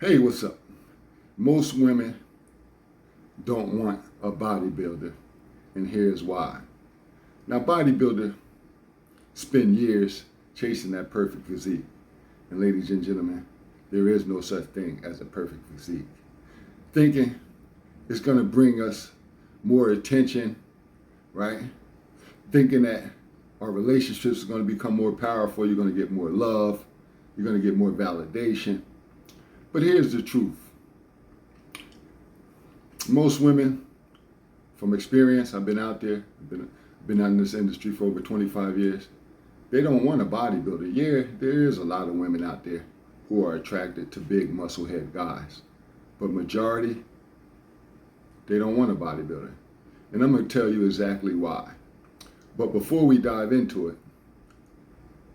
Hey, what's up? Most women don't want a bodybuilder, and here's why. Now, bodybuilder spend years chasing that perfect physique. And ladies and gentlemen, there is no such thing as a perfect physique. Thinking it's going to bring us more attention, right? Thinking that our relationships are going to become more powerful, you're going to get more love, you're going to get more validation. But here's the truth. Most women, from experience, I've been out there, been out in this industry for over 25 years, they don't want a bodybuilder. Yeah, there is a lot of women out there who are attracted to big musclehead guys. But majority, they don't want a bodybuilder. And I'm going to tell you exactly why. But before we dive into it,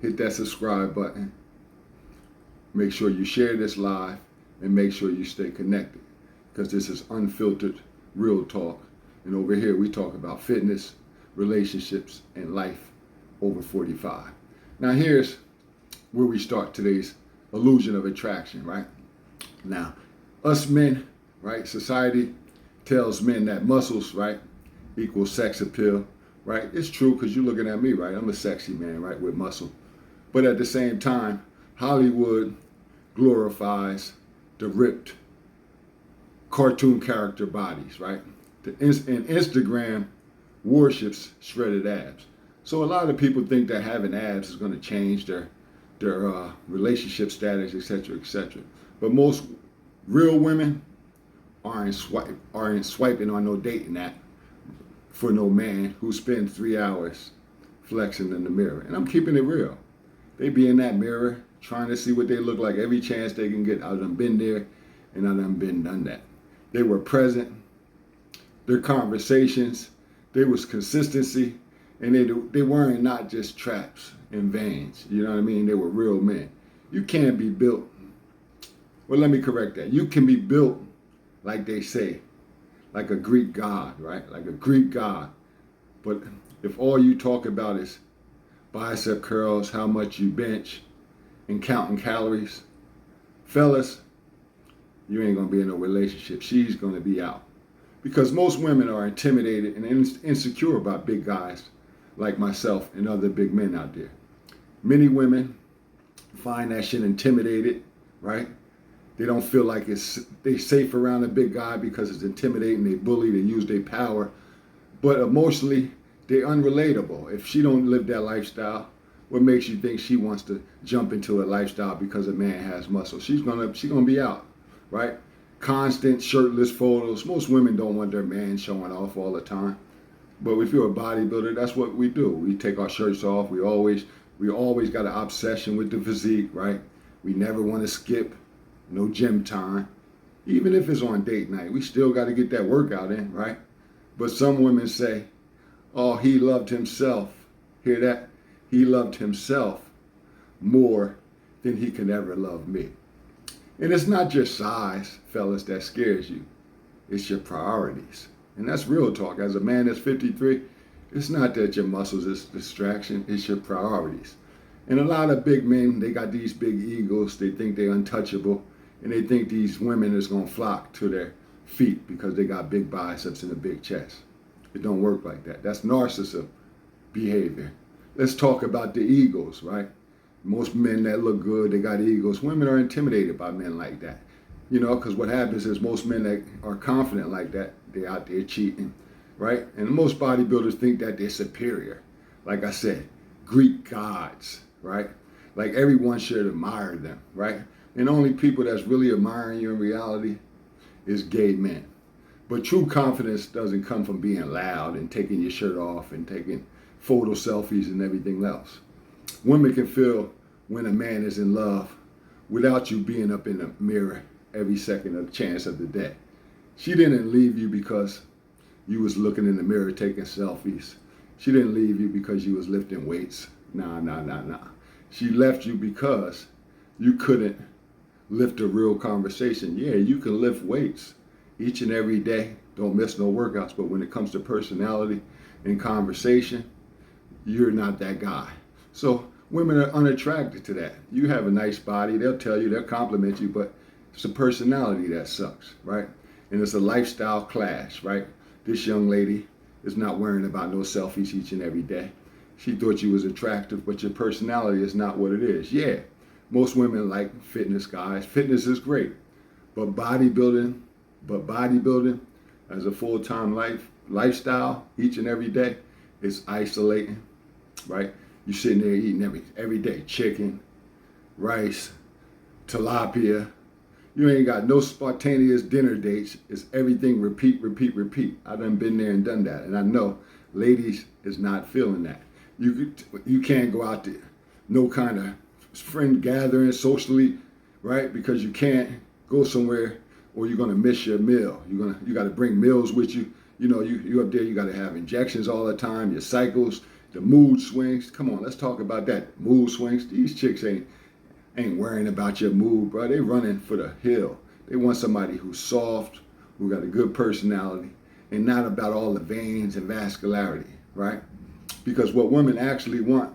hit that subscribe button. Make sure you share this live and make sure you stay connected, because this is unfiltered, real talk. And over here we talk about fitness, relationships, and life over 45. Now here's where we start today's illusion of attraction, right? Now, us men, right? Society tells men that muscles, right, equals sex appeal, right? It's true, because you're looking at me, right? I'm a sexy man, right, with muscle. But at the same time, Hollywood glorifies the ripped cartoon character bodies, right? And Instagram worships shredded abs. So a lot of people think that having abs is going to change their relationship status, etc., etc. But most real women aren't swiping on no dating app for no man who spends 3 hours flexing in the mirror. And I'm keeping it real. They be in that mirror trying to see what they look like every chance they can get. I done been there and I done that. They were present. Their conversations, there was consistency, and they weren't not just traps and veins. You know what I mean? They were real men. You can't be built. Well, let me correct that. You can be built like they say, like a Greek god, right? Like a Greek god. But if all you talk about is bicep curls, how much you bench, and counting calories, fellas, you ain't gonna be in a relationship. She's gonna be out. Because most women are intimidated and insecure about big guys like myself and other big men out there. Many women find that shit intimidated, right? They don't feel like they safe around a big guy because it's intimidating. They bully, they use their power. But emotionally, they're unrelatable. If she don't live that lifestyle, what makes you think she wants to jump into a lifestyle because a man has muscle? She's gonna be out, right? Constant shirtless photos. Most women don't want their man showing off all the time. But if you're a bodybuilder, that's what we do. We take our shirts off. We always got an obsession with the physique, right? We never want to skip no gym time. Even if it's on date night, we still got to get that workout in, right? But some women say, oh, he loved himself. Hear that? He loved himself more than he can ever love me. And it's not just size, fellas, that scares you. It's your priorities. And that's real talk. As a man that's 53, it's not that your muscles is distraction, it's your priorities. And a lot of big men, they got these big egos. They think they're untouchable. And they think these women is going to flock to their feet because they got big biceps and a big chest. It don't work like that. That's narcissistic behavior. Let's talk about the egos, right? Most men that look good, they got egos. Women are intimidated by men like that. You know, because what happens is most men that are confident like that, they're out there cheating, right? And most bodybuilders think that they're superior. Like I said, Greek gods, right? Like everyone should admire them, right? And only people that's really admiring you in reality is gay men. But true confidence doesn't come from being loud and taking your shirt off and taking photo selfies and everything else. Women can feel when a man is in love without you being up in the mirror every second of the chance of the day. She didn't leave you because you was looking in the mirror taking selfies. She didn't leave you because you was lifting weights. Nah. She left you because you couldn't lift a real conversation. Yeah, you can lift weights each and every day. Don't miss no workouts. But when it comes to personality and conversation, you're not that guy. So women are unattracted to that. You have a nice body. They'll tell you, they'll compliment you, but It's a personality that sucks, right? And it's a lifestyle clash, right? This young lady is not worrying about no selfies each and every day. She thought you was attractive, but your personality is not what it is. Yeah, most women like fitness guys. Fitness is great, but bodybuilding as a full-time lifestyle each and every day is isolating, right? You're sitting there eating every day chicken, rice, tilapia. You ain't got no spontaneous dinner dates. It's everything repeat, repeat, repeat. I done been there and done that, and I know ladies is not feeling that. You can't go out to no kind of friend gathering socially, right? Because you can't go somewhere or you're gonna miss your meal. You got to bring meals with you. You know, you up there. You got to have injections all the time. Your cycles, the mood swings. Come on, let's talk about that. Mood swings. These chicks ain't worrying about your mood, bro. They running for the hill. They want somebody who's soft, who got a good personality, and not about all the veins and vascularity, right? Because what women actually want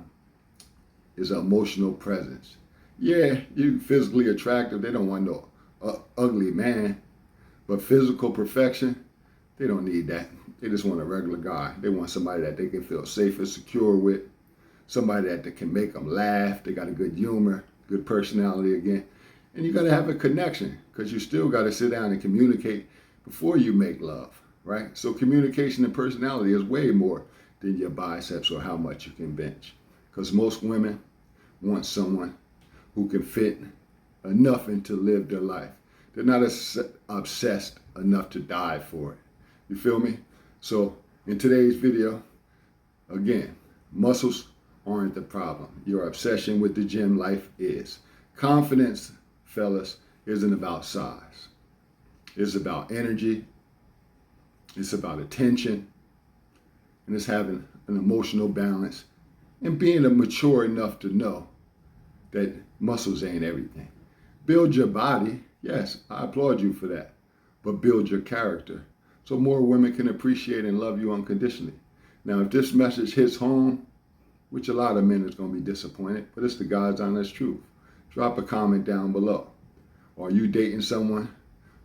is an emotional presence. Yeah, you physically attractive. They don't want no ugly man, but physical perfection, they don't need that. They just want a regular guy. They want somebody that they can feel safe and secure with, somebody that they can make them laugh. They got a good humor, good personality again. And you got to have a connection because you still got to sit down and communicate before you make love, right? So communication and personality is way more than your biceps or how much you can bench. Because most women want someone who can fit enough in to live their life. They're not obsessed enough to die for it. You feel me? So in today's video, again, muscles aren't the problem. Your obsession with the gym life is. Confidence, fellas, isn't about size. It's about energy. It's about attention. And it's having an emotional balance and being mature enough to know that muscles ain't everything. Build your body. Yes, I applaud you for that. But build your character so more women can appreciate and love you unconditionally. Now, if this message hits home, which a lot of men is going to be disappointed, but it's the God's honest truth, drop a comment down below. Are you dating someone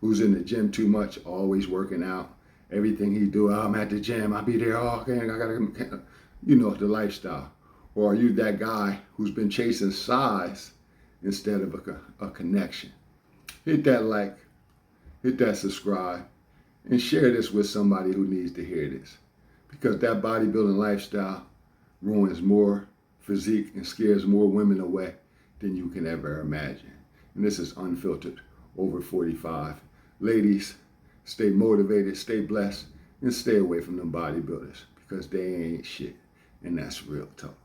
who's in the gym too much, always working out? Everything he do, oh, I'm at the gym, I'll be there, oh, okay, I gotta, you know, the lifestyle. Or are you that guy who's been chasing size instead of a connection? Hit that like, hit that subscribe, and share this with somebody who needs to hear this. Because that bodybuilding lifestyle ruins more physique and scares more women away than you can ever imagine. And this is Unfiltered, over 45. Ladies, stay motivated, stay blessed, and stay away from them bodybuilders because they ain't shit. And that's real talk.